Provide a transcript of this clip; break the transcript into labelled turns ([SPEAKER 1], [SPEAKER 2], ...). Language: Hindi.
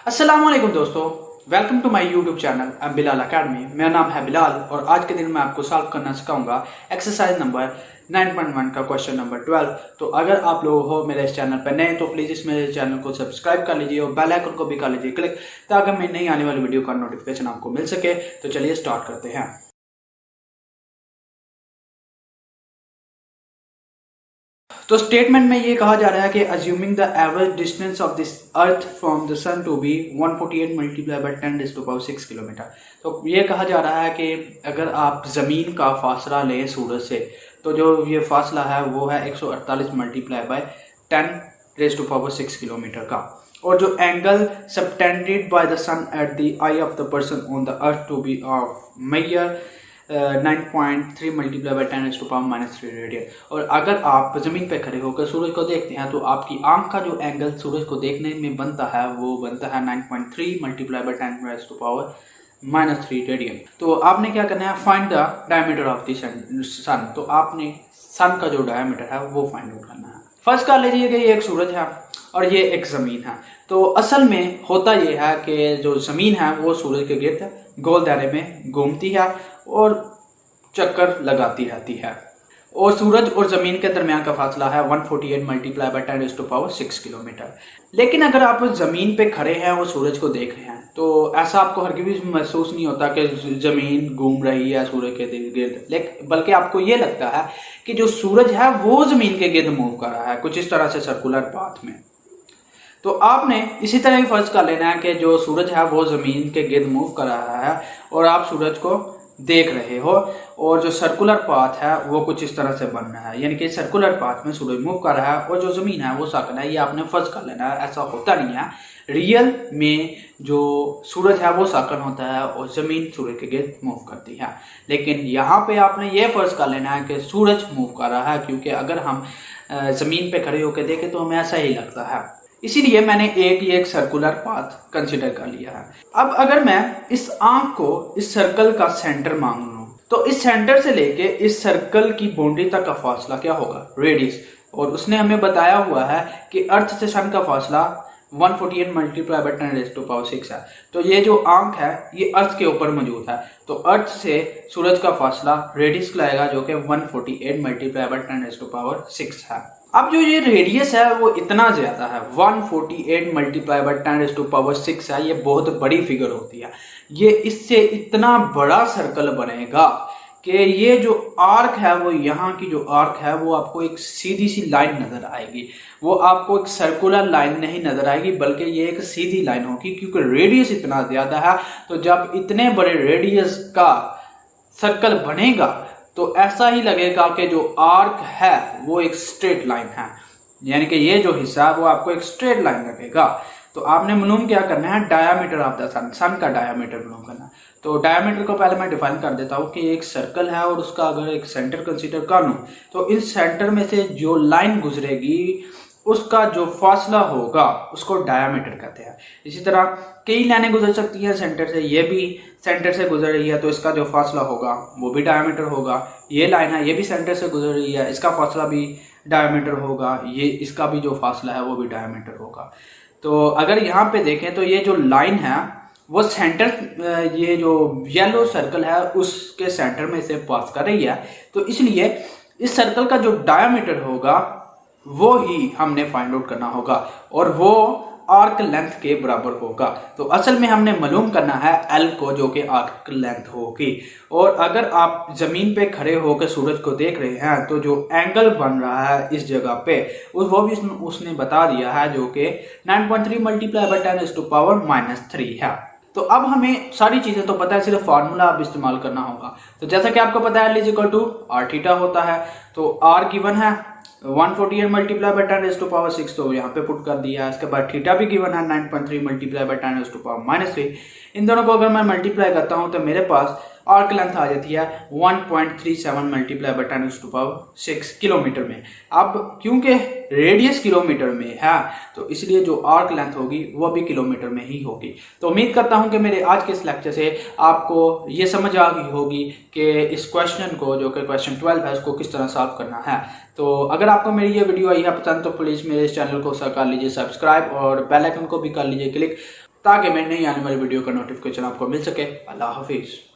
[SPEAKER 1] अस्सलाम वालेकुम दोस्तों, welcome to my YouTube channel Bilal Academy. मेरा नाम है बिलाल और आज के दिन मैं आपको सॉल्व करना सिखाऊंगा एक्सरसाइज नंबर 9.1 का क्वेश्चन नंबर 12। तो अगर आप लोग हो मेरे इस चैनल पर नए तो प्लीज़ इस मेरे चैनल को सब्सक्राइब कर लीजिए और बेल आइकन को भी कर लीजिए क्लिक, ताकि मैं नई आने वाली वीडियो का नोटिफिकेशन आपको मिल सके। तो चलिए स्टार्ट करते हैं। तो स्टेटमेंट में ये कहा जा रहा है कि assuming the average distance of this earth from the sun to be 148 multiply by 10⁻6 kilometre. तो ये कहा जा रहा है कि अगर आप ज़मीन का फासला लें सूरज से, तो जो ये फासला है वो है 148 मल्टीप्लाई बाय 10⁻6 किलोमीटर का। और जो angle subtended by the sun at the eye of the person on the earth to be of measure 9.3 multiply by 10⁻³ radian. और अगर आप ज़मीन पे खड़े होकर सूरज को देखते हैं तो आपकी आंख का जो एंगल सूरज को देखने में बनता है वो बनता है 9.3 मल्टीप्लाई बाय 10⁻³ रेडियन। तो आपने क्या करना है, find the diameter of the sun. तो आपने सन का जो डायमीटर है वो फाइंड आउट करना है। फर्स्ट कर लीजिए कि ये एक सूरज है और ये एक ज़मीन है। तो असल में होता ये है कि जो ज़मीन है वो सूरज के गिर्द गोल दायरे में घूमती है और चक्कर लगाती रहती है, और सूरज और ज़मीन के दरमियान का फासला है 148 मल्टीप्लाई बाय 10⁻6 किलोमीटर। लेकिन अगर आप ज़मीन पे खड़े हैं और सूरज को देख रहे हैं तो ऐसा आपको हरगिज़ महसूस नहीं होता कि ज़मीन घूम रही है सूरज के गिर्द, लेकिन बल्कि आपको ये लगता है कि जो सूरज है वो ज़मीन के गिर्द मूव कर रहा है, कुछ इस तरह से सर्कुलर पाथ में। तो आपने इसी तरह ही फर्ज कर लेना है कि जो सूरज है वो ज़मीन के गिर्द मूव कर रहा है और आप सूरज को देख रहे हो, और जो सर्कुलर पाथ है वो कुछ इस तरह से बन रहा है, यानी कि सर्कुलर पाथ में सूरज मूव कर रहा है और जो ज़मीन है वो सर्कल है। ये आपने फर्ज कर लेना है, ऐसा होता नहीं है। रियल में जो सूरज है वो सर्कल होता है और ज़मीन सूरज के गिर्द मूव करती है। लेकिन यहाँ पे आपने ये फर्ज कर लेना है कि सूरज मूव कर रहा है, क्योंकि अगर हम ज़मीन पे खड़े होकर देखें तो हमें ऐसा ही लगता है। इसीलिए मैंने एक सर्कुलर पाथ कंसिडर कर लिया है। अब अगर मैं इस आंख को इस सर्कल का सेंटर मान लूं तो इस सेंटर से लेके इस सर्कल की बाउंड्री तक का फासला क्या होगा, रेडियस। और उसने हमें बताया हुआ है कि अर्थ से सन का फासला 148 मल्टीप्लाई बाय 10⁻6 है। तो ये जो आंख है ये अर्थ के ऊपर मौजूद है, तो अर्थ से सूरज का फासला रेडियस कहलाएगा जो कि 148 मल्टीप्लाई बाय 10⁻6 है। अब जो ये रेडियस है वो इतना ज्यादा है, 148 मल्टीप्लाई बाय 10⁻6 है। ये बहुत बड़ी फिगर होती है। ये इससे इतना बड़ा सर्कल बनेगा कि ये जो आर्क है वो यहाँ की जो आर्क है वो आपको एक सीधी सी लाइन नजर आएगी, वो आपको एक सर्कुलर लाइन नहीं नजर आएगी, बल्कि ये एक सीधी लाइन होगी, क्योंकि रेडियस इतना ज्यादा है। तो जब इतने बड़े रेडियस का सर्कल बनेगा तो ऐसा ही लगेगा कि जो आर्क है वो एक स्ट्रेट लाइन है, यानी कि ये जो हिस्सा है वो आपको एक स्ट्रेट लाइन लगेगा। तो आपने मालूम क्या करना है, डायामीटर ऑफ द सन, सन का डायामीटर मालूम करना। तो डायामीटर को पहले मैं डिफाइन कर देता हूँ कि एक सर्कल है और उसका अगर एक सेंटर कंसीडर कर लूँ तो इस सेंटर में से जो लाइन गुजरेगी उसका जो फासला होगा उसको डायामीटर कहते हैं। इसी तरह कई लाइनें गुजर सकती हैं सेंटर से, ये भी सेंटर से गुजर रही है तो इसका जो फासला होगा वो भी डायामीटर होगा। ये लाइन है ये भी सेंटर से गुजर रही है, इसका फासला भी डायामीटर होगा, ये इसका भी जो फासला है वो भी डायामीटर होगा। तो अगर यहाँ पे देखें तो ये जो लाइन है वो सेंटर, ये जो येलो सर्कल है उसके सेंटर में से पास कर रही है, तो इसलिए इस सर्कल का जो डायामीटर होगा वो ही हमने फाइंड आउट करना होगा और वो आर्क लेंथ के बराबर होगा। तो असल में हमने मालूम करना है एल को, जो कि आर्क लेंथ होगी। और अगर आप जमीन पे खड़े होकर सूरज को देख रहे हैं तो जो एंगल बन रहा है इस जगह पे वो भी उसने बता दिया है, जो कि 9.3 मल्टीप्लाई बाय 10⁻³ है। तो अब हमें सारी चीजें तो पता है, सिर्फ फार्मूला अब इस्तेमाल करना होगा। तो जैसा कि आपको पता है L=r होता है, तो r गिवन है 148 मल्टीप्लाई बाय 10⁻6, तो यहाँ पे पुट कर दिया है। इसके बाद थीटा भी गिवन है 9.3 मल्टीप्लाई बाय 10⁻3। इन दोनों को अगर मैं मल्टीप्लाई करता हूँ तो मेरे पास आर्क लेंथ आ जाती है 1.37 मल्टीप्लाई बाय 10⁻6 किलोमीटर में। अब क्योंकि रेडियस किलोमीटर में है तो इसलिए जो आर्क लेंथ होगी वो भी किलोमीटर में ही होगी। तो उम्मीद करता हूं कि मेरे आज के इस लेक्चर से आपको ये समझ आ गई होगी कि इस क्वेश्चन को, जो कि क्वेश्चन 12 है, उसको किस तरह सॉल्व करना है। तो अगर आपको मेरी ये वीडियो आई है पसंद तो प्लीज़ मेरे इस चैनल को कर लीजिए सब्सक्राइब और बेल आइकन को भी कर लीजिए क्लिक, ताकि मैं नई आने वाली वीडियो का नोटिफिकेशन आपको मिल सके। अल्लाह हाफिज़।